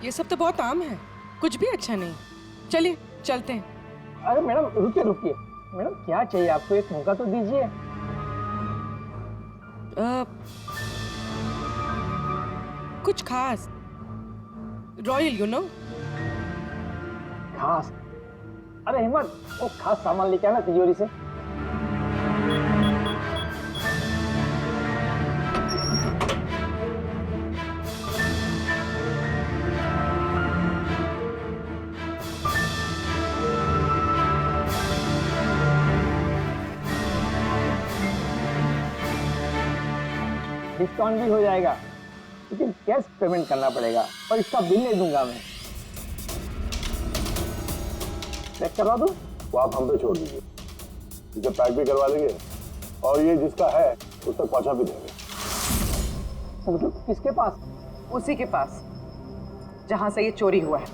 ये सब तो बहुत आम है, कुछ भी अच्छा नहीं। चलिए चलते हैं। अरे मैडम रुकिए रुकिए, मैडम क्या चाहिए आपको, एक मौका तो दीजिए। कुछ खास, रॉयल यू नो। खास? अरे हिम्मत, वो खास सामान लेके आना तिजोरी से। डिस्काउंट भी हो जाएगा, लेकिन कैश पेमेंट करना पड़ेगा और इसका बिल नहीं दूंगा मैं। चेक करवा दूं? वो आप हम पे छोड़ दीजिए, इसे पैक भी करवा देंगे और ये जिसका है उस तक पहुंचा भी देंगे। मतलब किसके पास? उसी के पास जहां से ये चोरी हुआ है।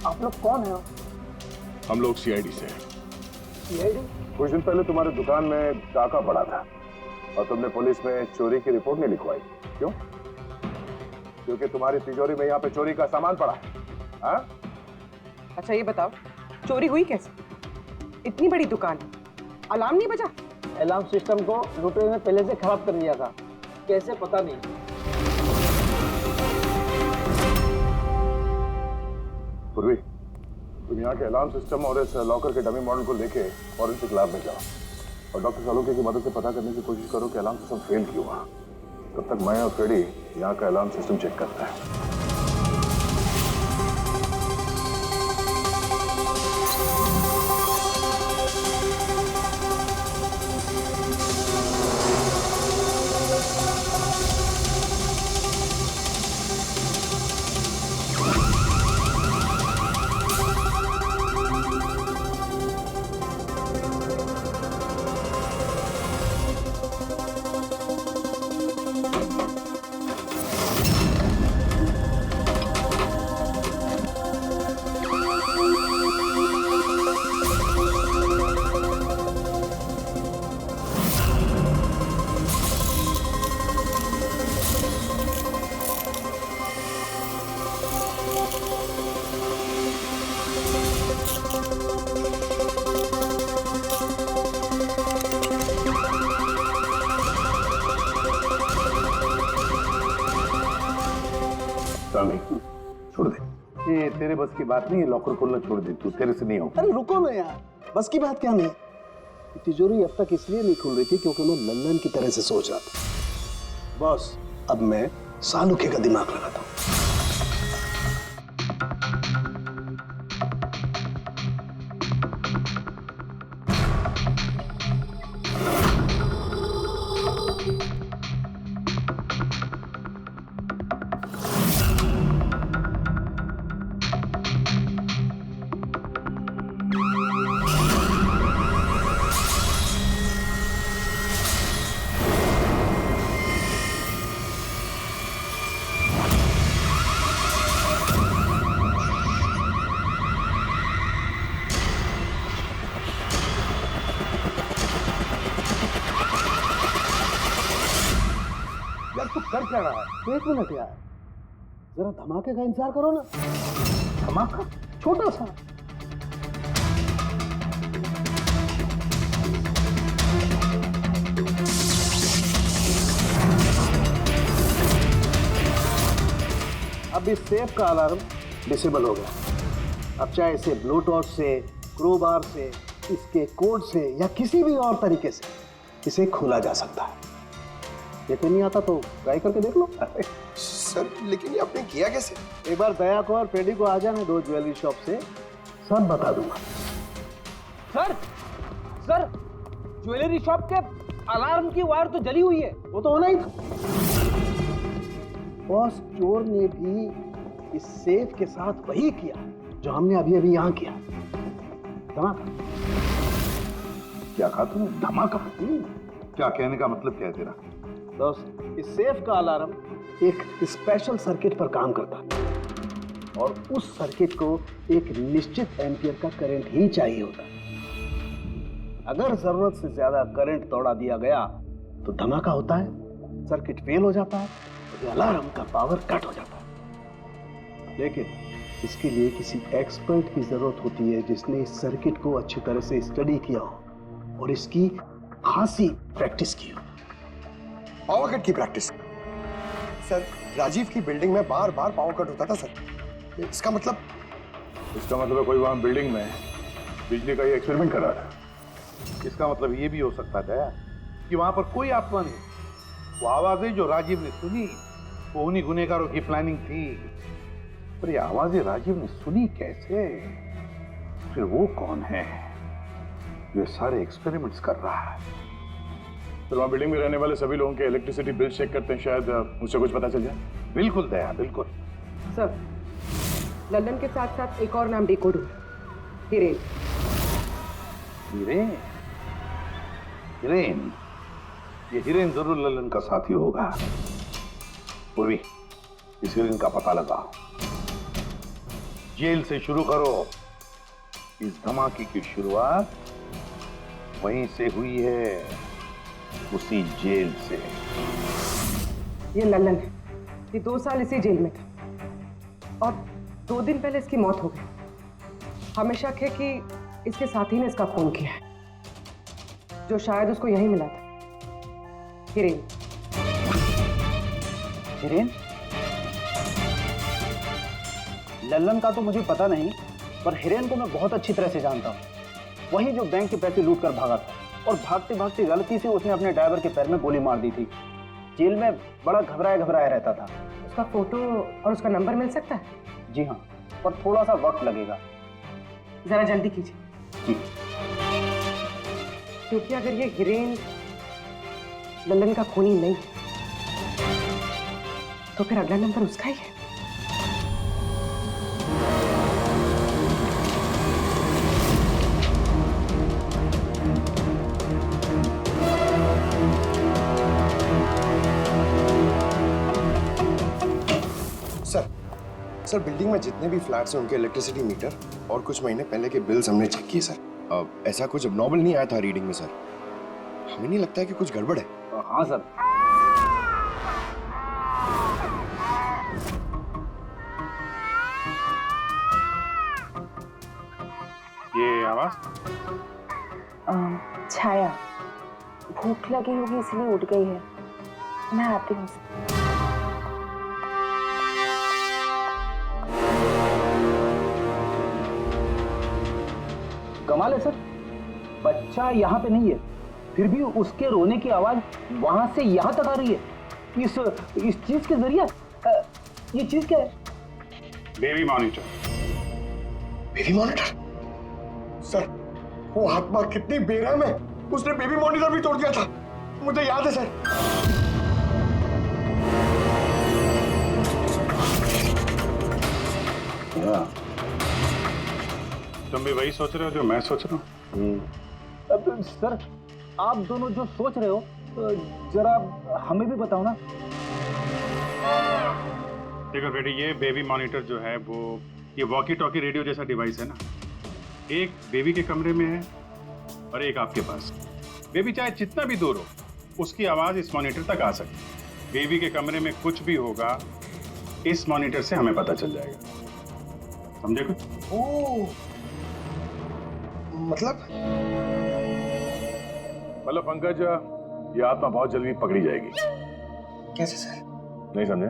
आप लोग कौन है? हम लोग सीआईडी से हैं। सीआईडी? कुछ दिन पहले तुम्हारी दुकान में डाका पड़ा था और तुमने पुलिस में चोरी की रिपोर्ट नहीं लिखवाई, क्यों? क्योंकि तुम्हारी तिजोरी में यहाँ पे चोरी का सामान पड़ा है। हाँ? अच्छा ये बताओ, चोरी हुई कैसे? इतनी बड़ी दुकान, अलार्म नहीं बजा? अलार्म सिस्टम को लुटेरे ने पहले से खराब कर दिया था, कैसे पता नहीं। पूर्वी, तुम यहाँ के अलार्म सिस्टम और इस लॉकर के डमी मॉडल को लेके फॉरेंसिक लैब में जाओ और डॉक्टर सालुके की मदद से पता करने की कोशिश करो कि अलार्म सिस्टम फेल क्यों हुआ। तब तक मैं और फ्रेडी यहाँ का अलार्म सिस्टम चेक करता है। छोड़ दे, ये तेरे बस की बात नहीं है, लॉकर खोलना छोड़ दे, तू तेरे से नहीं होगा। अरे रुको ना यार, बस की बात क्या नहीं। तिजोरी अब तक इसलिए नहीं खुल रही थी क्योंकि मैं लल्लन की तरह से सोच रहा था। बॉस, अब मैं सालुके का दिमाग लगाता हूँ। यार तू कर क्या रहा है? एक मिनट यार, जरा धमाके का इंतजार करो ना। धमाका? छोटा सा। अब इस सेफ का अलार्म डिसेबल हो गया। अब चाहे इसे ब्लूटूथ से, क्रोबार से, इसके कोड से या किसी भी और तरीके से इसे खोला जा सकता है। यकीन नहीं आता तो ट्राई करके देख लो। सर लेकिन ये आपने किया कैसे? एक बार दया को और पेडी को आ जाने दो ज्वेलरी शॉप से, सब बता दूंगा। सर सर, ज्वेलरी शॉप के अलार्म की वायर तो जली हुई है। वो तो होना ही था। बॉस, चोर ने भी इस सेफ के साथ वही किया जो हमने अभी अभी यहां किया। धमाका। क्या कहा तूने? धमाका? क्या कहने का मतलब क्या है तेरा? दोस्त, इस सेफ का अलार्म एक स्पेशल सर्किट पर काम करता है और उस सर्किट को एक निश्चित एम्पियर का करंट ही चाहिए होता है। अगर जरूरत से ज्यादा करंट दौड़ा दिया गया तो धमाका होता है, सर्किट फेल हो जाता है, तो अलार्म का पावर कट हो जाता है। लेकिन इसके लिए किसी एक्सपर्ट की जरूरत होती है जिसने इस सर्किट को अच्छी तरह से स्टडी किया हो और इसकी खासी प्रैक्टिस की हो। पावर कट की प्रैक्टिस? सर, राजीव की बिल्डिंग में बार बार पावर कट होता था सर। इसका मतलब है कोई वहां बिल्डिंग में बिजली का ही एक्सपेरिमेंट कर रहा था। इसका मतलब ये भी हो सकता है कि वहां पर कोई आत्मा नहीं, वो आवाजें जो राजीव ने सुनी वो उन्हीं गुनहगारों की प्लानिंग थी। पर ये आवाजें राजीव ने सुनी कैसे? फिर वो कौन है जो सारे एक्सपेरिमेंट्स कर रहा है? फिर वहां बिल्डिंग में रहने वाले सभी लोगों के इलेक्ट्रिसिटी बिल चेक करते हैं, शायद मुझसे कुछ पता चल जाए। बिल्कुल दया, बिल्कुल। सर, लल्लन के साथ साथ एक और नाम डिकोड हुआ, हिरेन। हिरेन? हिरेन? ये हिरेन जरूर लल्लन का साथी होगा। पूर्वी, इस हिरेन का पता लगाओ। जेल से शुरू करो। इस धमाके की शुरुआत वहीं से हुई है, उसी जेल से। ये लल्लन है, ये 2 साल इसी जेल में था और 2 दिन पहले इसकी मौत हो गई। हमें शक है कि इसके साथी ने इसका खून किया है, जो शायद उसको यहीं मिला था। हिरेन। हिरेन? लल्लन का तो मुझे पता नहीं, पर हिरेन को मैं बहुत अच्छी तरह से जानता हूँ। वही जो बैंक के पैसे लूट कर भागा था और भागते भागते गलती से उसने अपने ड्राइवर के पैर में गोली मार दी थी। जेल में बड़ा घबराया घबराया रहता था। उसका फोटो और उसका नंबर मिल सकता है? जी हाँ, पर थोड़ा सा वक्त लगेगा। जरा जल्दी कीजिए। जी। क्योंकि अगर ये हिरेन लल्लन का खूनी नहीं तो फिर अगला नंबर उसका ही है। सर, बिल्डिंग में जितने भी फ्लैट्स हैं उनके इलेक्ट्रिसिटी मीटर और कुछ महीने पहले के बिल्स हमने चेक किए सर। ऐसा कुछ अबनॉर्मल नहीं आया था रीडिंग में सर। हमें नहीं लगता है कि कुछ गड़बड़ है। हाँ सर। ये आवाज? छाया, भूख लगी होगी इसलिए उठ गई है। मैं आती हूँ। कमाल है सर, बच्चा यहाँ पे नहीं है, फिर भी उसके रोने की आवाज वहां से यहाँ तक आ रही है। इस चीज के जरिए ये चीज क्या है? Baby monitor. Baby monitor? Sir, वो आत्मा कितनी बेरहम है, उसने बेबी मॉनिटर भी तोड़ दिया था, मुझे याद है सर। तुम भी वही सोच रहे हो जो मैं सोच रहा हूँ? अब सर, आप दोनों जो सोच रहे हो जरा हमें भी बताओ ना। देखो बेटी, ये बेबी मॉनिटर जो है वो ये वॉकी टॉकी रेडियो जैसा डिवाइस है ना। एक बेबी के कमरे में है और एक आपके पास। बेबी चाहे जितना भी दूर हो, उसकी आवाज इस मॉनिटर तक आ सकती है। बेबी के कमरे में कुछ भी होगा, इस मॉनिटर से हमें पता चल जाएगा। समझे कुछ? ओह, मतलब पंकज, ये आत्मा बहुत जल्दी पकड़ी जाएगी। कैसे सर? नहीं समझे?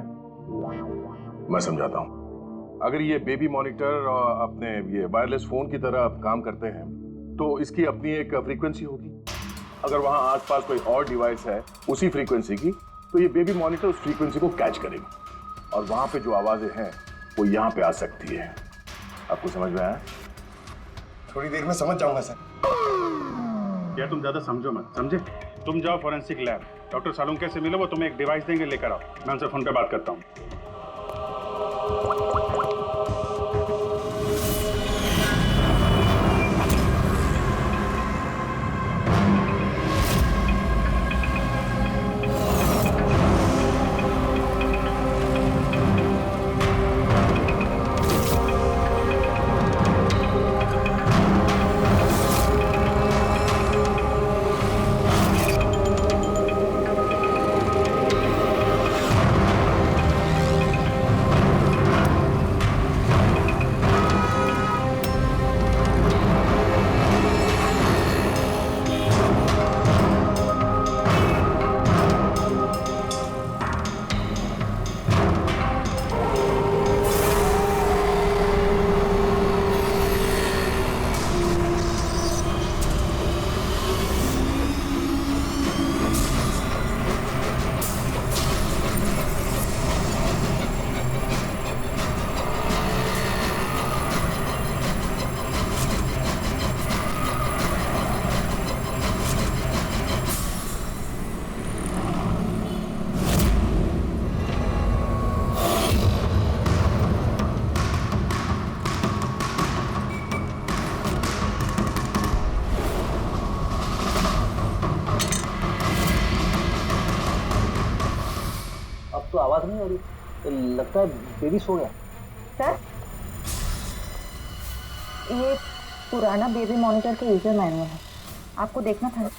मैं समझाता हूँ। अगर ये बेबी मॉनिटर अपने ये वायरलेस फोन की तरह काम करते हैं तो इसकी अपनी एक फ्रीक्वेंसी होगी। अगर वहां आसपास कोई और डिवाइस है उसी फ्रीक्वेंसी की, तो ये बेबी मॉनिटर उस फ्रीक्वेंसी को कैच करेगी और वहां पे जो आवाजें हैं वो यहाँ पे आ सकती है। आपको समझ में आया? थोड़ी देर में समझ जाऊंगा सर। या तुम ज्यादा समझो मत, समझे? तुम जाओ फॉरेंसिक लैब, डॉक्टर सालुंके से मिलो, वो तुम्हें एक डिवाइस देंगे, लेकर आओ। मैं उनसे फोन पे बात करता हूँ। लगता है बेबी सो गया। सर, ये पुराना बेबी मॉनिटर का यूजर मैनुअल है, आपको देखना था।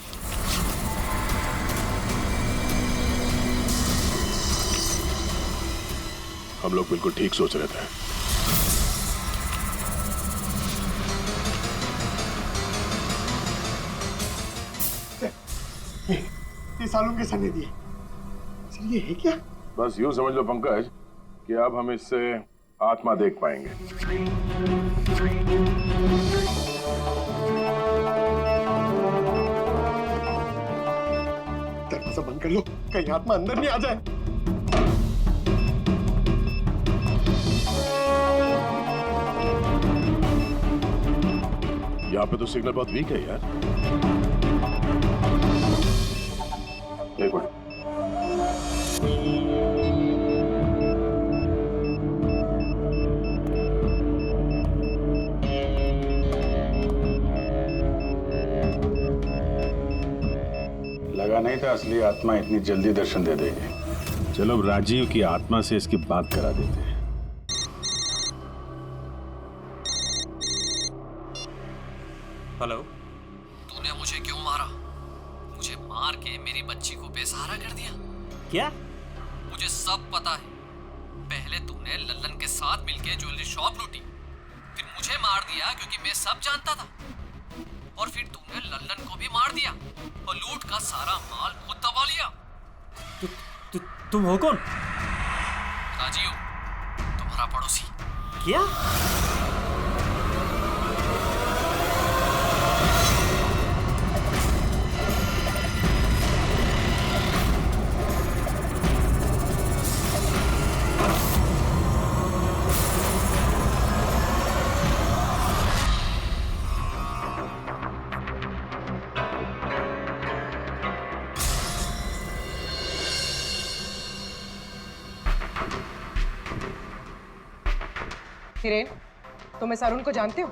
हम लोग बिल्कुल ठीक सोच रहे थे। ये सालों के सने दिए सर, ये है क्या? बस यूं समझ लो पंकज कि अब हम इससे आत्मा देख पाएंगे। दरवाजा बंद कर लो, कहीं आत्मा अंदर नहीं आ जाए। यहाँ पे तो सिग्नल बहुत वीक है यार। एक मिनट। लगा नहीं था असली आत्मा इतनी जल्दी दर्शन दे देगी। चलो अब राजीव की आत्मा से इसकी बात करा देते हैं। हेलो। तूने मुझे क्यों मारा? मुझे मार के मेरी बच्ची को बेसहारा कर दिया। क्या? मुझे सब पता है। पहले तूने लल्लन के साथ मिलके ज्वेलरी शॉप लूटी, फिर मुझे मार दिया क्योंकि मैं सब जानता था, और फिर तूने लल्लन को भी मार दिया और लूट का सारा माल खुद दबा लिया। तुम हो कौन? राजीव, तुम्हारा पड़ोसी। क्या? हिरेन, तुम इस अरुण को जानते हो?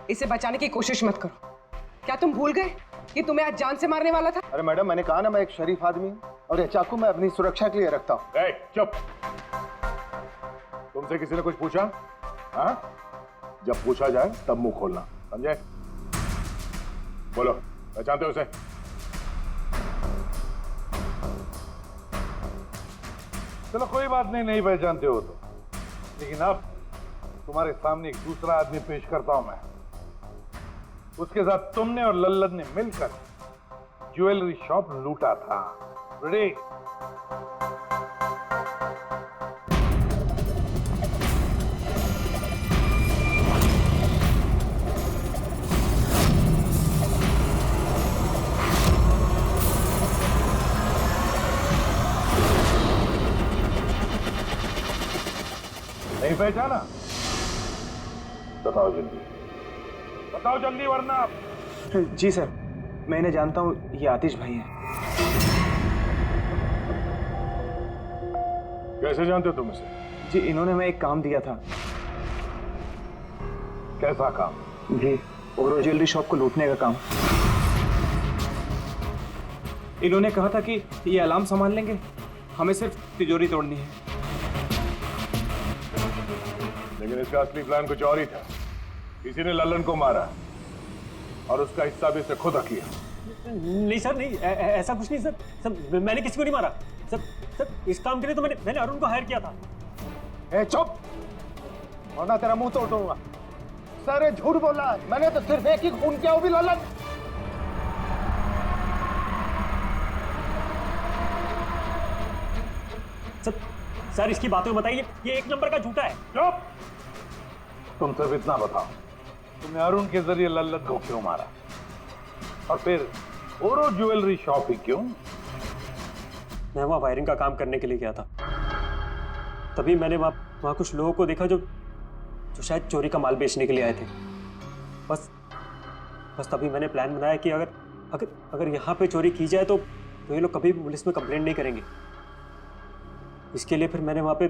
इसे बचाने की कोशिश मत करो। क्या तुम भूल गए कि तुम्हें आज जान से मारने वाला था? अरे मैडम, मैंने कहा ना मैं एक शरीफ आदमी हूँ, और ये चाकू मैं अपनी सुरक्षा के लिए रखता हूँ। चुप। तुमसे किसी ने कुछ पूछा? हाँ? जब पूछा जाए तब मुंह खोलना, समझे? बोलो, पहचानते हो उसे? चलो कोई बात नहीं, नहीं पहचानते हो तो, लेकिन अब तुम्हारे सामने एक दूसरा आदमी पेश करता हूं मैं। उसके साथ तुमने और लल्लन ने मिलकर ज्वेलरी शॉप लूटा था। रेडी? नहीं पहचाना? बताओ जल्दी, बताओ जल्दी वरना। जी सर, मैं इन्हें जानता हूँ, ये आतिश भाई हैं। कैसे जानते हो तुम इसे? जी, इन्होंने मैं एक काम दिया था। कैसा काम? जी, ओरो ज्वेलरी शॉप को लूटने का काम। इन्होंने कहा था कि ये अलार्म संभाल लेंगे, हमें सिर्फ तिजोरी तोड़नी है। लेकिन इसका असली प्लान कुछ और ही था। किसी ने लल्लन को मारा और उसका हिस्सा भी इसने खुद किया। नहीं सर, नहीं, ऐसा कुछ नहीं सर। सर, मैंने किसी को नहीं मारा। सर, इस काम के लिए तो मैंने अरुण को हायर किया था। ए चुप, वरना तेरा मुंह तोड़ दूंगा। सर, ये झूठ बोल रहा है। मैंने तो सिर्फ एक ही खून किया, वो भी लल्लन। सर, इसकी बातें बताइए, ये एक नंबर का झूठा है। चुप। तुम सिर्फ इतना बताओ, तुमने अरुण के जरिए लल्लन को क्यों मारा, और फिर ओरो ज्वेलरी शॉप ही क्यों? मैं वहाँ वायरिंग का काम करने के लिए गया था। तभी मैंने वहाँ कुछ लोगों को देखा जो शायद चोरी का माल बेचने के लिए आए थे। बस तभी मैंने प्लान बनाया कि अगर यहाँ पे चोरी की जाए तो ये लोग कभी भी पुलिस में कंप्लेंट नहीं करेंगे। इसके लिए फिर मैंने वहाँ पे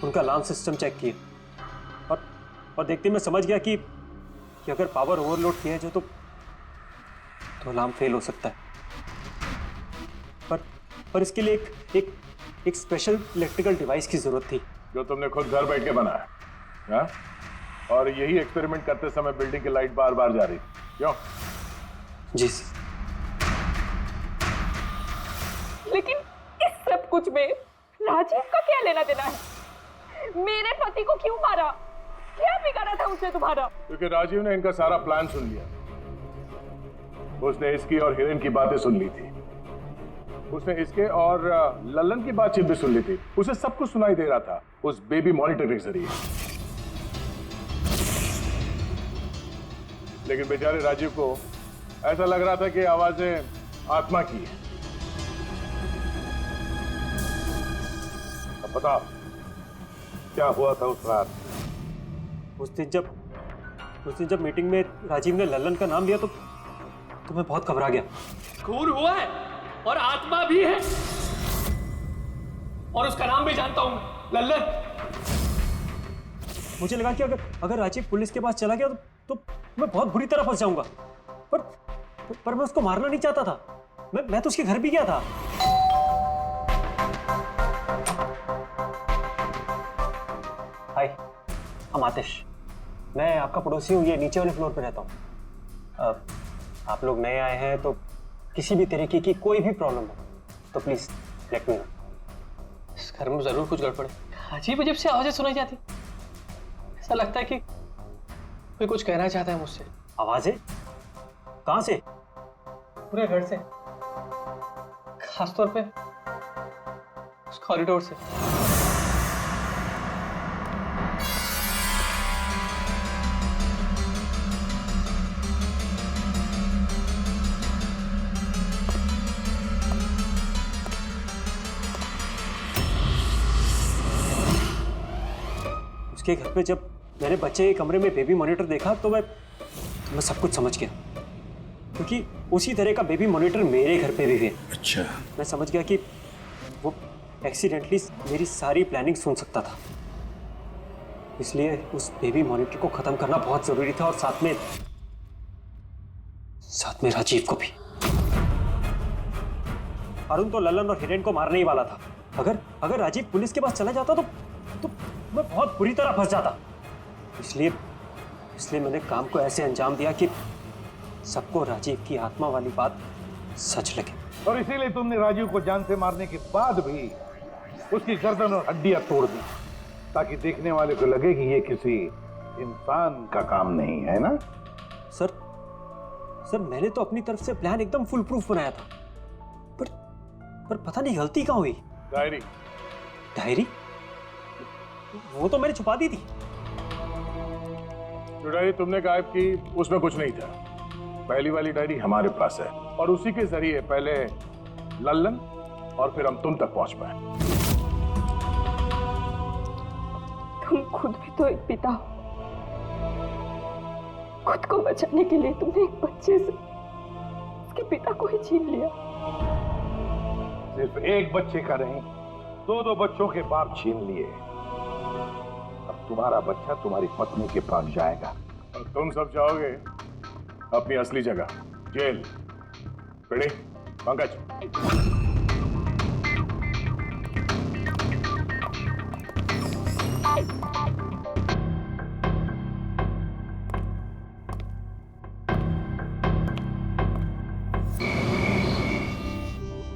उनका अलार्म सिस्टम चेक किया, और देखते मैं समझ गया कि अगर पावर ओवरलोड किया जाए तो अलार्म फेल हो सकता है। पर इसके लिए एक एक स्पेशल इलेक्ट्रिकल डिवाइस की जरूरत थी जो तुमने खुद घर बैठ के बनाया, हाँ? और यही एक्सपेरिमेंट करते समय बिल्डिंग की लाइट बार बार जा रही, क्यों? जी। लेकिन इस सब कुछ में राजीव का क्या लेना देना है? मेरे पति को क्यों मारा? क्या बिगाड़ा था उसने तुम्हारा? क्योंकि राजीव ने इनका सारा प्लान सुन लिया। उसने इसकी और हिरेन की बातें सुन ली थी। उसने इसके और लल्लन की बातचीत भी सुन ली थी। उसे सब कुछ सुनाई दे रहा था उस बेबी मॉनिटर के जरिए। लेकिन बेचारे राजीव को ऐसा लग रहा था कि आवाजें आत्मा की है। अब बताओ क्या हुआ था उस रात? उस दिन जब मीटिंग में राजीव ने लल्लन का नाम लिया तो मैं बहुत घबरा गया। खून हुआ है और आत्मा भी है और उसका नाम भी जानता हूं, लल्लन। मुझे लगा कि अगर राजीव पुलिस के पास चला गया तो मैं बहुत बुरी तरह फंस जाऊंगा। पर मैं उसको मारना नहीं चाहता था। मैं तो उसके घर भी गया था। हाय, हम आतिश। मैं आपका पड़ोसी हूँ, ये नीचे वाले फ्लोर पे रहता हूँ। आप लोग नए आए हैं तो किसी भी तरीके की कोई भी प्रॉब्लम हो तो प्लीज लेट मी नो। इस घर में जरूर कुछ गड़बड़ है। अजीब अजीब से आवाजें सुनाई जाती। ऐसा लगता है कि कोई कुछ कहना चाहता है मुझसे। आवाजें? कहाँ से? पूरे घर से, खासतौर पे उस कॉरिडोर से। उसके घर पे जब मैंने बच्चे के कमरे में बेबी मॉनिटर देखा तो मैं सब कुछ समझ गया, क्योंकि उसी तरह का बेबी मॉनिटर मेरे घर पे भी है। अच्छा। मैं समझ गया कि वो एक्सीडेंटली मेरी सारी प्लानिंग सुन सकता था, इसलिए उस बेबी मॉनिटर को खत्म करना बहुत जरूरी था और साथ में राजीव को भी। अरुण तो लल्लन और हिरेन को मारने ही वाला था। अगर राजीव पुलिस के पास चला जाता तो मैं बहुत बुरी तरह फंस जाता। इसलिए मैंने काम को ऐसे अंजाम दिया कि सबको राजीव की आत्मा वाली बात सच लगे। और इसीलिए तुमने राजीव को जान से मारने के बाद भी उसकी गर्दन और हड्डियां तोड़ दी, ताकि देखने वाले को लगे कि ये किसी इंसान का काम नहीं है ना? सर मैंने तो अपनी तरफ से प्लान एकदम फुल प्रूफ बनाया था, पर पता नहीं गलती कहाँ हुई। डायरी? वो तो मैंने छुपा दी थी। जो डायरी तुमने गायब की उसमें कुछ नहीं था। पहली वाली डायरी हमारे पास है और उसी के जरिए पहले लल्लन और फिर हम तुम तक पहुंच पाए। तुम खुद भी तो एक पिता हो। खुद को बचाने के लिए तुमने एक बच्चे से उसके पिता को ही छीन लिया। सिर्फ एक बच्चे का नहीं, दो बच्चों के बाप छीन लिए। अब तुम्हारा बच्चा तुम्हारी पत्नी के पास जाएगा और तुम सब जाओगे अपनी असली जगह, जेल। पेड़े, पंकज।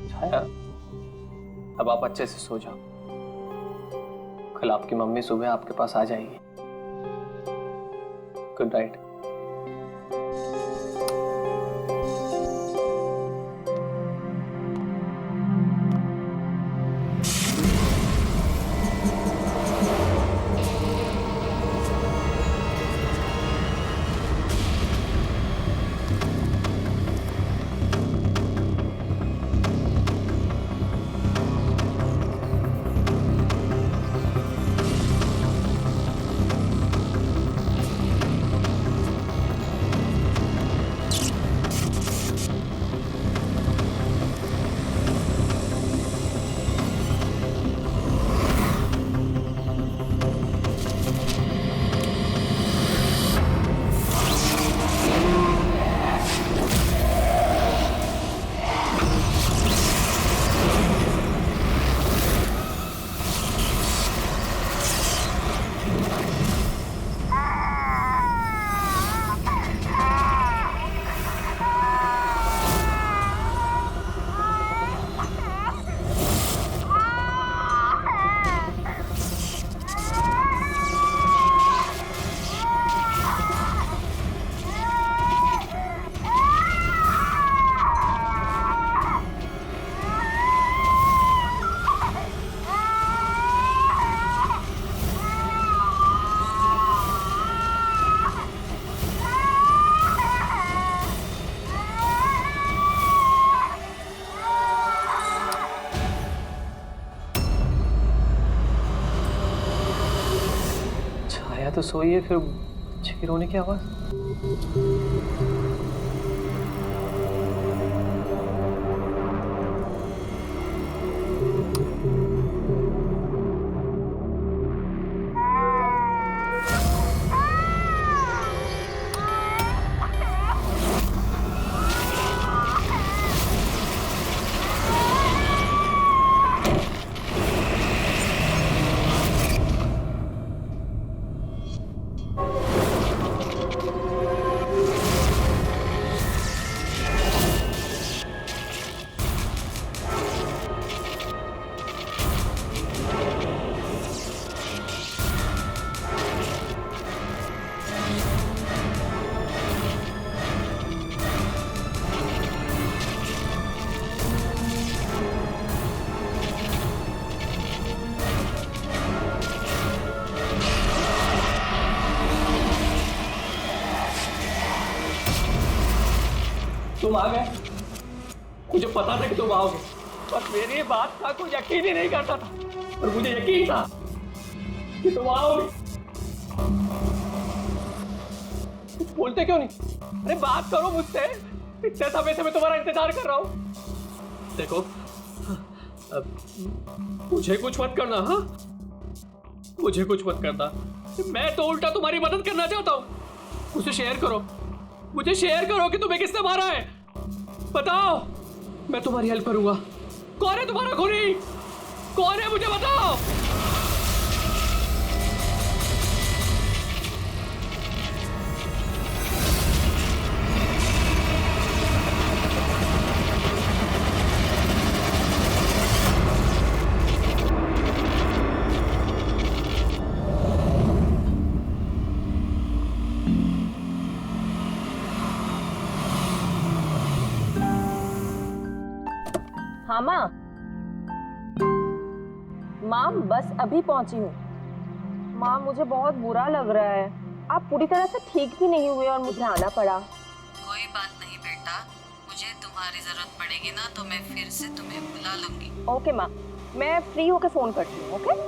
छाया, अब आप अच्छे से सो जाओ। कल आपकी मम्मी सुबह आपके पास आ जाएगी। Good night. है तो सोई है, फिर बच्चे की रोने की आवाज। तुम आ गए, मुझे पता था कि तुम आओगे, बस मेरी बात का कोई यकीन ही नहीं करता था, और मुझे यकीन था कि तुम आओगे। कुछ बोलते क्यों नहीं? अरे बात करो मुझसे, इतने समय से मैं तुम्हारा इंतजार कर रहा हूँ। देखो, अब मुझे कुछ मत करना, हाँ? मुझे कुछ मत करना, मैं तो उल्टा तुम्हारी मदद करना चाहता हूँ। मुझे शेयर करो, मुझे शेयर करो कि तुम्हें किसने मारा है, बताओ, मैं तुम्हारी हेल्प करूंगा। कौन है तुम्हारा खूनी? कौन है, मुझे बताओ। हाँ माँ, माँ बस अभी पहुंची हूँ। माँ मुझे बहुत बुरा लग रहा है, आप पूरी तरह से ठीक भी नहीं हुए और मुझे आना पड़ा। कोई बात नहीं बेटा, मुझे तुम्हारी जरूरत पड़ेगी ना तो मैं फिर से तुम्हें बुला लूंगी। ओके माँ, मैं फ्री होकर फोन करती हूँ। ओके।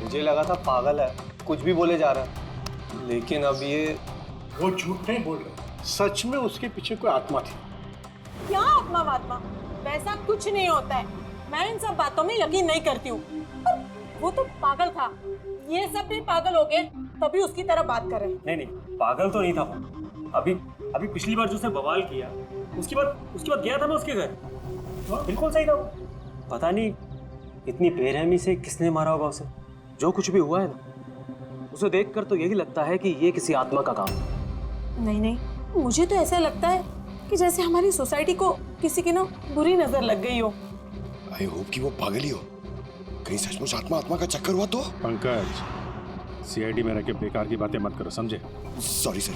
मुझे लगा था पागल है, कुछ भी बोले जा रहा है, लेकिन अब ये वो झूठ नहीं बोल रहे, सच में उसके पीछे कोई आत्मा थी। क्या आत्मा वात्मा? वैसा कुछ नहीं होता है, मैं इन सब बातों में यकीन नहीं करती हूँ। वो तो पागल था, ये सब भी पागल हो गए तभी उसकी तरह बात कर रहे हैं। नहीं नहीं, पागल तो नहीं था वो। अभी पिछली बार जो उसने बवाल किया, उसके बाद गया था मैं उसके घर, बिल्कुल सही था वो। पता नहीं इतनी बेरहमी से किसने मारा होगा उसे। जो कुछ भी हुआ है ना, उसे देखकर तो यही लगता है कि ये किसी आत्मा का काम है। नहीं नहीं, मुझे तो ऐसा लगता है कि जैसे हमारी सोसाइटी को किसी की ना बुरी नजर लग गई हो। आई होप कि वो पागल ही हो, कहीं सचमुच आत्मा का चक्कर हुआ तो। पंकज, सीआईडी में रह के बेकार की बातें मत करो, समझे? Sorry sir.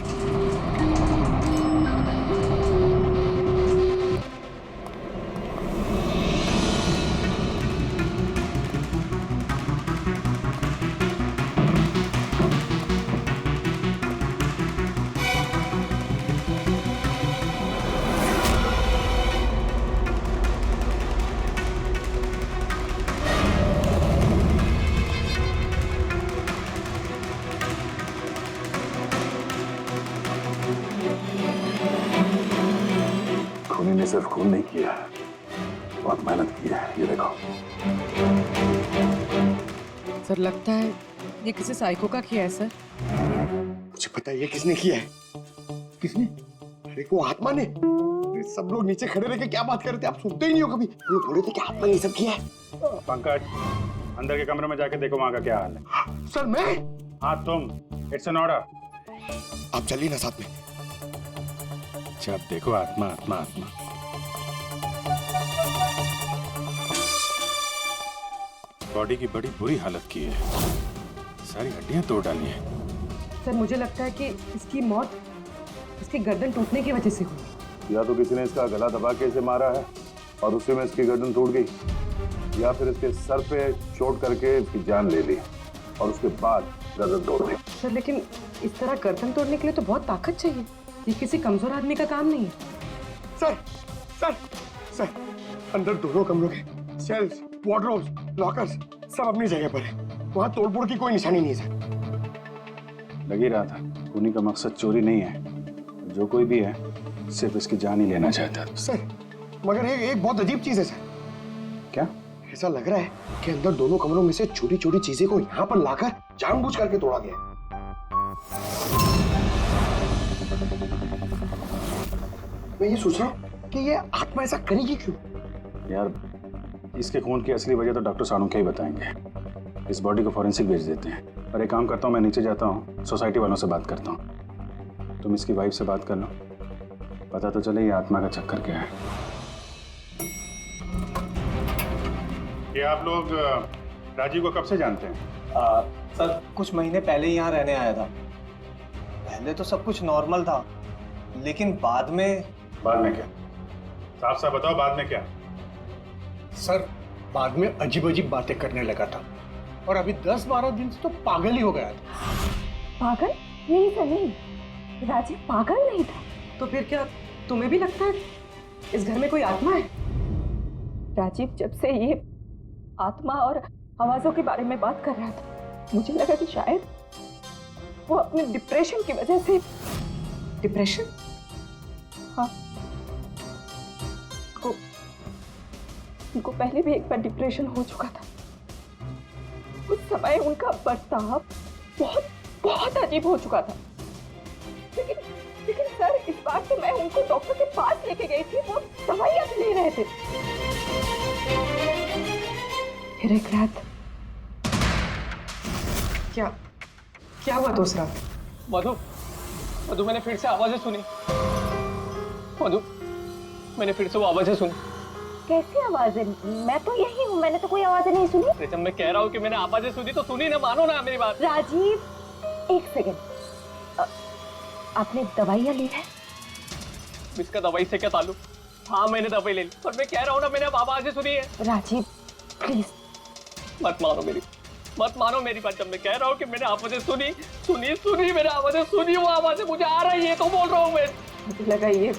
खूनी ने सिर्फ खून नहीं किया, बहुत मेहनत की है, ये देखो। सर लगता है ये किसी साइको का किया है सर। मुझे पता है ये किसने किया है। किसने? अरे वो आत्मा ने, अरे सब लोग नीचे खड़े रह के क्या बात कर रहे थे, आप सुनते ही नहीं हो कभी। वो लोग बोल रहे थे कि आत्मा ने ये सब किया है। पंकज, अंदर के कमरे में जाके देखो वहां का क्या हाल है। सर मैं? हाँ तुम, इट्स एन ऑर्डर। आप चलिए ना साथ में। जब देखो आत्मा आत्मा आत्मा। बॉडी की बड़ी बुरी हालत की है, सारी हड्डियां तोड़ डाली हैं। सर मुझे लगता है कि इसकी मौत इसकी गर्दन टूटने की वजह से हुई। या तो किसी ने इसका गला दबा के इसे मारा है और उसी में इसकी गर्दन टूट गई, या फिर इसके सर पे चोट करके इसकी जान ले ली और उसके बाद गर्दन तोड़ दी। सर लेकिन इस तरह गर्दन तोड़ने के लिए तो बहुत ताकत चाहिए, ये किसी कमजोर आदमी का काम नहीं है। सर सर सर, अंदर दोनों कमरों के सेल्स, वार्डरोब्स, लॉकर्स सब अपनी जगह पर है। वहां तोड़फोड़ की कोई निशानी नहीं है सर। लग ही रहा था, खूनी का मकसद चोरी नहीं है, जो कोई भी है सिर्फ इसकी जान ही लेना चाहता है। सर मगर एक बहुत अजीब चीज है सर। क्या? ऐसा लग रहा है कि अंदर दोनों कमरों में से छोटी छोटी चीजें को यहाँ पर लाकर जानबूझ करके तोड़ा गया है। मैं ये सोच रहा हूँ कि ये आत्मा ऐसा करेगी क्यों? यार इसके खून की असली वजह तो डॉक्टर सानू क्या ही बताएंगे। इस बॉडी को फॉरेंसिक भेज देते हैं। और एक काम करता हूँ, मैं नीचे जाता हूँ, सोसाइटी वालों से बात करता हूँ, तुम इसकी वाइफ से बात कर लो, पता तो चले ये आत्मा का चक्कर क्या है। ये आप लोग राजीव को कब से जानते हैं? सर कुछ महीने पहले ही यहाँ रहने आया था। पहले तो सब कुछ नॉर्मल था, लेकिन बाद में क्या? साफ साफ बताओ, बाद में क्या? सर बाद में अजीब अजीब बातें करने लगा था और अभी 10-12 दिन से तो पागल ही हो गया था। पागल? नहीं सर नहीं, राजीव पागल नहीं था। तो फिर क्या तुम्हें भी लगता है इस घर में कोई आत्मा है? राजीव जब से ये आत्मा और आवाजों के बारे में बात कर रहा था, मुझे लगा कि शायद वो अपने डिप्रेशन की वजह से। डिप्रेशन? हाँ, उनको पहले भी एक बार डिप्रेशन हो चुका था। उस समय उनका बर्ताव बहुत बहुत अजीब हो चुका था। लेकिन सर इस बार तो मैं उनको डॉक्टर के पास लेके गई थी, वो दवाइयां भी ले रहे थे। फिर एक रात क्या हुआ दूसरा? मधु, मैंने फिर से आवाजें सुनी। मधु, मैंने फिर से वो आवाजें सुनी। कैसी आवाजें? मैं तो यही हूँ, मैंने तो कोई आवाजें नहीं सुनी। जब मैं कह रहा हूँ कि मैंने आवाजें सुनी तो सुनी ना, मानो ना मेरी बात। राजीव एक सेकंड, आपने दवाइयाँ ली है? इसका दवाई से क्या ताल्लुक? हाँ मैंने दवाई ले ली, पर मैं कह रहा हूँ ना मैंने अब आवाजें सुनी है। राजीव प्लीज मत मानो मेरी बात। जब मैं कह रहा हूँ कि मैंने आवाजें सुनी, मैंने आवाजें सुनी, वो आवाजें मुझे आ रही है तो बोल रहा हूँ मैं। मुझे लगा ये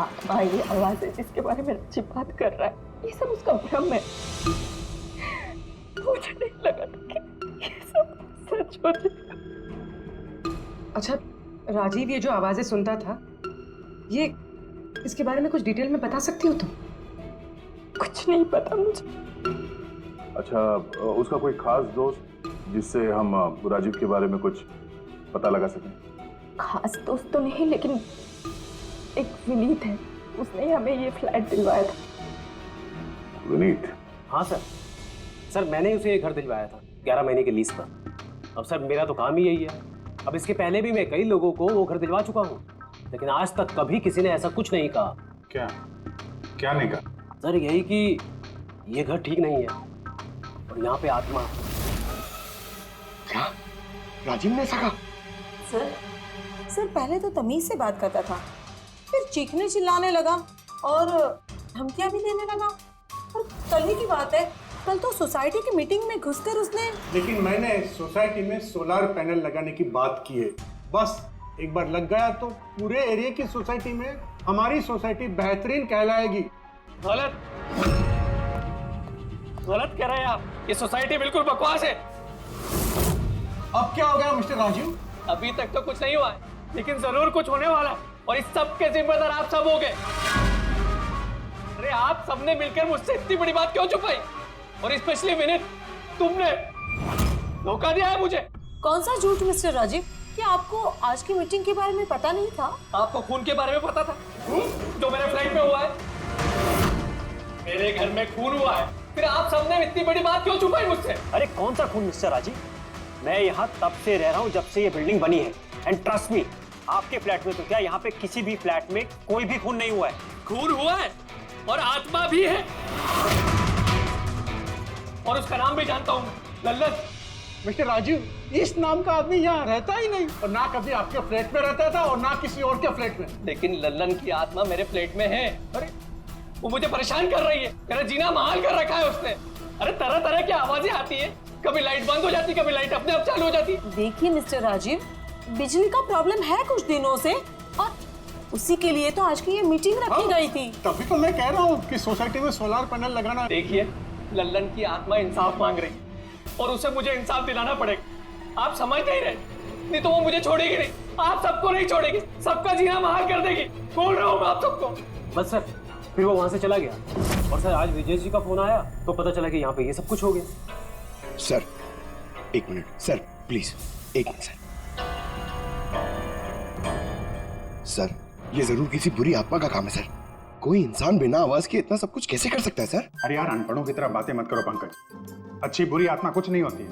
आत्मा, ये आवाजें जिसके बारे में राजीव बात कर रहा है, ये सब उसका भ्रम है। मुझे नहीं लगा था कि ये सब सच हो जाएगा। अच्छा राजीव ये जो आवाजें सुनता था, ये इसके बारे में कुछ डिटेल में बता सकती हो तुम? कुछ नहीं पता मुझे। अच्छा उसका कोई खास दोस्त जिससे हम राजीव के बारे में कुछ पता लगा सकें? खास दोस्त तो नहीं, लेकिन एक विनीत है, उसने हमें ये फ्लैट दिलवाया था। विनीत? हाँ सर मैंने उसे ये घर दिलवाया था 11 महीने के लीज पर। अब सर मेरा तो काम ही यही है। अब इसके पहले भी मैं कई लोगों को वो घर दिलवा चुका हूँ, लेकिन आज तक कभी किसी ने ऐसा कुछ नहीं कहा। क्या नहीं कहा? सर यही कि ये घर ठीक नहीं है और यहाँ पे आत्मा। क्या राजीव ने ऐसा कहा? सर पहले तो तमीज से बात करता था, फिर चीखने चिल्लाने लगा और धमकियां भी देने लगा। और कल ही की बात है, कल तो सोसाइटी की मीटिंग में घुसकर उसने। लेकिन मैंने सोसाइटी में सोलर पैनल लगाने की बात की है। बस एक बार लग गया तो पूरे एरिया की सोसाइटी में हमारी सोसाइटी बेहतरीन कहलाएगी। गलत कह रहे हैं आप, ये सोसाइटी बिल्कुल बकवास है। अब क्या हो गया मिस्टर राजीव? अभी तक तो कुछ नहीं हुआ है, लेकिन जरूर कुछ होने वाला है और इस सब के जिम्मेदार आप सब हो गए। अरे आप सबने मिलकर मुझसे इतनी बड़ी बात क्यों छुपाई? और स्पेशली विनीत, तुमने धोखा दिया है मुझे। कौन सा झूठ मिस्टर राजीव? कि आपको आज की मीटिंग के बारे में पता नहीं था? आपको खून के बारे में पता था जो मेरे फ्लैट में हुआ है? मेरे घर में खून हुआ है, फिर आप सबने इतनी बड़ी बात क्यों छुपाई मुझसे? अरे कौन सा खून मिस्टर राजीव? मैं यहाँ तब से रह रहा हूँ जब से ये बिल्डिंग बनी है, एंड ट्रस्ट मी, आपके फ्लैट में तो क्या, यहाँ पे किसी भी फ्लैट में कोई भी खून नहीं हुआ है। खून हुआ है और आत्मा भी है, और उसका नाम भी जानता हूँ, लल्लन। मिस्टर राजीव, इस नाम का आदमी यहाँ रहता ही नहीं, और ना कभी आपके फ्लैट में रहता था और ना किसी और के फ्लैट में। लेकिन लल्लन की आत्मा मेरे फ्लैट में है। अरे वो मुझे परेशान कर रही है, मेरा जीना महाल कर रखा है उसने। अरे तरह तरह की आवाजें आती है, कभी लाइट बंद हो जाती, कभी लाइट अपने आप चालू हो जाती। देखिए मिस्टर राजीव, बिजली का प्रॉब्लम है कुछ दिनों से, और उसी के लिए तो आज की ये मीटिंग रखी गई थी। तभी तो मैं कह रहा हूँ कि सोसाइटी में सोलर पैनल लगाना। देखिए, लल्लन की आत्मा इंसाफ मांग रही और उसे मुझे इंसाफ दिलाना पड़ेगा। आप समझ नहीं रहे, नहीं तो वो मुझे छोड़ेगी नहीं, आप सबको नहीं छोड़ेगी, सबका जीना महाल कर देगी। बोल रहा हूँ मैं आप सबको। बस सर, फिर वो वहां से चला गया, और सर आज विजय जी का फोन आया तो पता चला कि यहाँ पे ये सब कुछ हो गया। सर एक मिनट सर, प्लीज एक मिनट सर। सर ये जरूर किसी बुरी आत्मा का काम है सर। कोई इंसान बिना आवाज के इतना सब कुछ कैसे कर सकता है सर? अरे यार, अनपढ़ों की तरह बातें मत करो पंकज। अच्छी बुरी आत्मा कुछ नहीं होती है।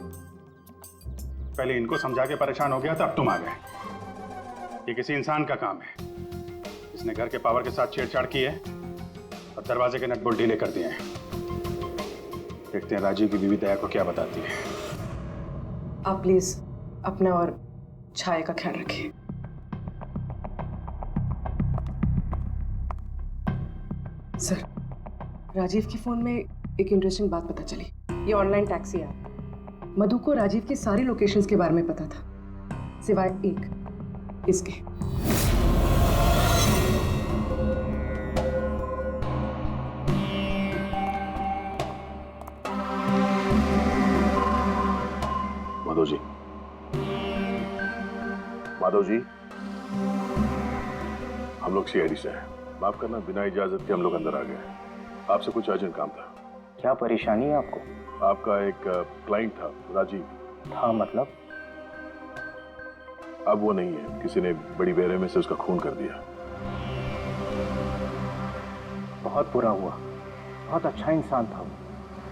पहले इनको समझा के परेशान हो गया था, अब तुम आ गए। ये किसी इंसान का काम है, इसने घर के पावर के साथ छेड़छाड़ की है और दरवाजे के नट बोल्ट ढीले कर दिए हैं। देखते हैं राजीव की बीवी दया को क्या बताती है। आप प्लीज अपना और छाया का ख्याल रखिए। सर, राजीव के फोन में एक इंटरेस्टिंग बात पता चली। ये ऑनलाइन टैक्सी ऐप, मधु को राजीव की सारी लोकेशंस के बारे में पता था, सिवाय एक, इसके। माधव जी, माधव जी, हम लोग सीआईडी से हैं। माफ करना, बिना इजाजत के हम लोग अंदर आ गए। आपसे कुछ अर्जेंट काम था। क्या परेशानी है आपको? आपका एक क्लाइंट था, राजीव। था मतलब? अब वो नहीं है, किसी ने बड़ी बेरहमी से उसका खून कर दिया। बहुत बुरा हुआ, बहुत अच्छा इंसान था।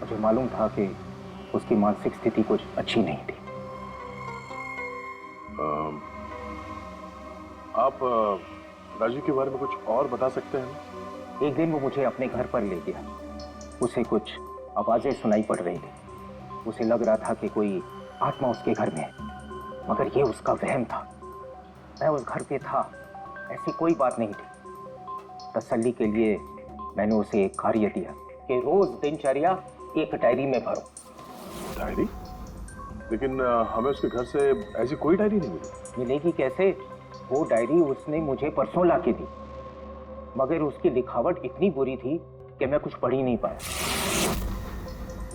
मुझे मालूम था कि उसकी मानसिक स्थिति कुछ अच्छी नहीं थी। आप राजीव के बारे में कुछ और बता सकते हैं? एक दिन वो मुझे अपने घर पर ले गया। उसे कुछ आवाजें सुनाई पड़ रही थी। उसे लग रहा था कि कोई आत्मा उसके घर में है, मगर ये उसका वहम था। मैं उस घर पे था, ऐसी कोई बात नहीं थी। तसल्ली के लिए मैंने उसे एक कार्य दिया कि रोज दिनचर्या एक डायरी में भरो। डायरी? लेकिन हमें उसके घर से ऐसी कोई डायरी नहीं मिली। मिलेगी कैसे? वो डायरी उसने मुझे परसों ला के दी, मगर उसकी लिखावट इतनी बुरी थी कि मैं कुछ पढ़ ही नहीं पाया।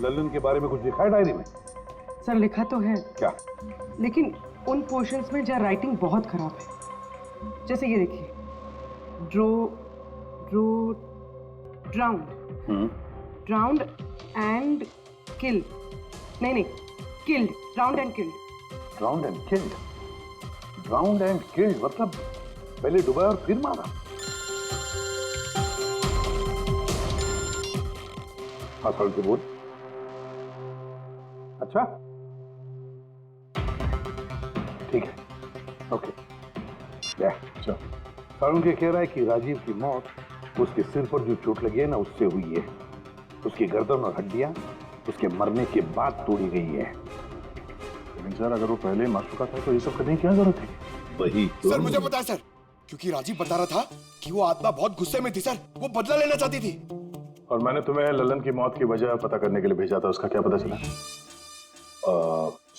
लल्लन के बारे में कुछ लिखा है डायरी में? सर लिखा तो है। क्या? लेकिन उन पोर्शंस में जहाँ राइटिंग बहुत खराब है। जैसे ये देखिए, ड्राउंड एंड किल। नहीं, killed, drowned and killed. Drowned and killed? Drowned and killed मतलब पहले डुबाया और फिर मारा? हाँ सर के बोल। अच्छा ठीक है, ओके। अच्छा, सारुण के कह रहा है कि राजीव की मौत उसके सिर पर जो चोट लगी है ना, उससे हुई है। उसकी गर्दन और हड्डियां उसके मरने के बाद तोड़ी गई है। लेकिन सर, अगर वो पहले मर चुका था तो ये सब करने की क्या जरूरत है? वही तो। सर मुझे पता है सर, क्योंकि राजीव बता रहा था कि वो आत्मा बहुत गुस्से में थी सर, वो बदला लेना चाहती थी। और मैंने तुम्हें लल्लन की मौत की वजह पता करने के लिए भेजा था, उसका क्या पता चला?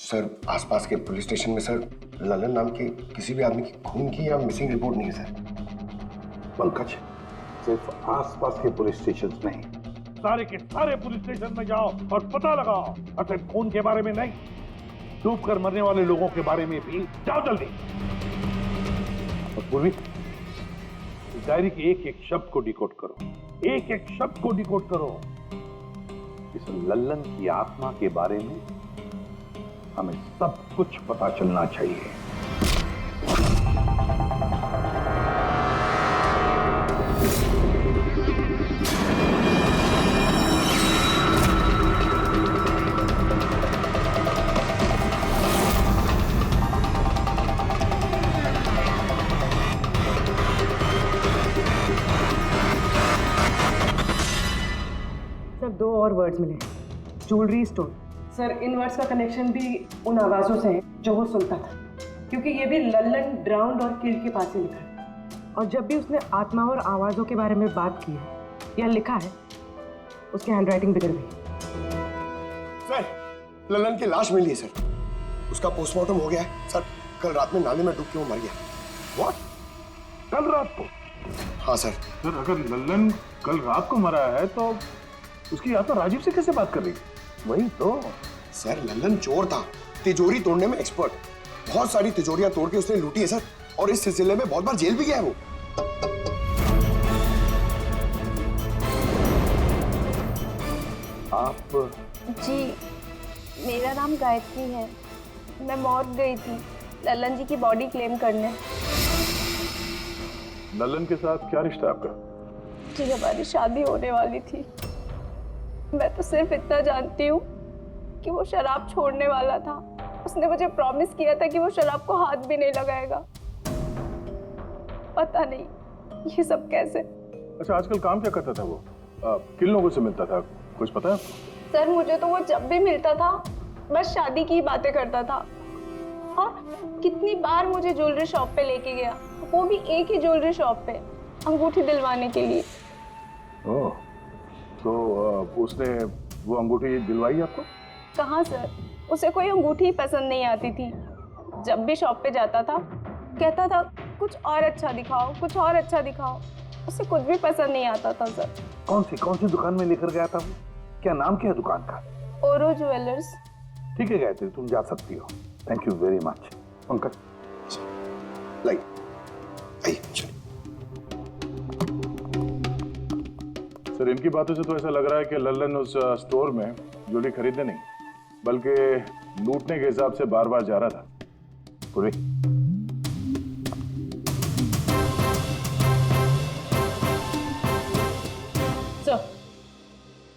सर आसपास के पुलिस स्टेशन में सर लल्लन नाम के किसी भी आदमी की खून की या मिसिंग रिपोर्ट नहीं है सर। पंकज, सिर्फ आसपास के पुलिस स्टेशन नहीं, सारे के सारे पुलिस स्टेशन में जाओ और पता लगाओ। और खून के बारे में नहीं, डूब कर मरने वाले लोगों के बारे में भी जाओ जल्दी। और पूर्वी, इस डायरी के एक एक शब्द को डिकोड करो, एक एक शब्द को डिकोड करो। इस लल्लन की आत्मा के बारे में हमें सब कुछ पता चलना चाहिए। 2 और वर्ड्स मिले, ज्वेलरी स्टोर। सर इन वर्ड्स का कनेक्शन भी उन आवाज़ों से है जो वो सुनता था, क्योंकि ये भी लल्लन ड्राउंड और किल्ड के पास ही लिखा है। और जब भी उसने आत्मा और आवाज़ों के बारे में बात की है या लिखा है, उसकी हैंडराइटिंग बिगड़ गई। सर, लल्लन की लाश मिली है सर। उसका पोस्टमार्टम हो गया है सर। कल रात में नाले में डूब के वो मर गया। व्हाट? कल रात को? हाँ सर। सर अगर लल्लन कल रात को मरा है तो उसकी आत्मा राजीव से कैसे बात कर रही है? वही तो सर, लल्लन चोर था, तिजोरी तोड़ने में एक्सपर्ट। बहुत सारी तिजोरियां तोड़ के उसने लूटी है सर, और इस सिलसिले में बहुत बार जेल भी गया है वो। आप? जी, मेरा नाम गायत्री है। मैं मॉर्ग गई थी लल्लन जी की बॉडी क्लेम करने। लल्लन के साथ क्या रिश्ता है आपका? जी, हमारी शादी होने वाली थी। मैं तो सिर्फ इतना जानती हूँ कि वो शराब छोड़ने वाला था। उसने मुझे प्रॉमिस किया था कि वो शराब को हाथ भी नहीं लगाएगा। पता नहीं ये सब कैसे। अच्छा, आजकल काम क्या करता था वो? किन लोगों से मिलता था, कुछ पता है आपको? सर मुझे तो वो जब भी मिलता था बस शादी की बातें करता था, और कितनी बार मुझे ज्वेलरी शॉप पे लेके गया, वो भी एक ही ज्वेलरी शॉप पे, अंगूठी दिलवाने के लिए। ओह, तो उसने वो अंगूठी दिलवाई आपको? कहाँ सर, उसे कोई अंगूठी पसंद नहीं आती थी। जब भी शॉप पे जाता था कहता था कुछ और अच्छा दिखाओ, कुछ और अच्छा दिखाओ। उसे कुछ भी पसंद नहीं आता था सर। कौन सी दुकान में लेकर गया था वो? क्या नाम क्या है दुकान का? ओरो ज्वेलर्स। ठीक है गायत्री, तुम जा सकती हो। Thank you very much. Pankaj like sir, इनकी बातों से तो ऐसा लग रहा है कि लल्लन उस स्टोर में ज्वेलरी खरीदने नहीं बल्कि लूटने के हिसाब से बार बार जा रहा था। पूरी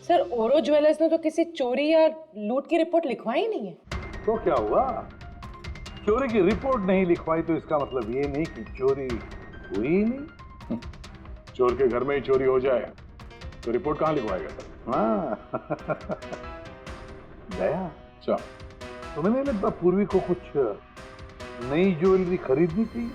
सर ओरो ज्वेलर्स ने तो किसी चोरी या लूट की रिपोर्ट लिखवाई नहीं है। तो क्या हुआ? चोरी की रिपोर्ट नहीं लिखवाई तो इसका मतलब ये नहीं कि चोरी हुई ही नहीं। चोर के घर में ही चोरी हो जाए तो रिपोर्ट कहाँ लिखवाएगा सर? हाँ दया, अच्छा तुम्हें नहीं लगता पूर्वी को कुछ नई ज्वेलरी खरीदनी चाहिए?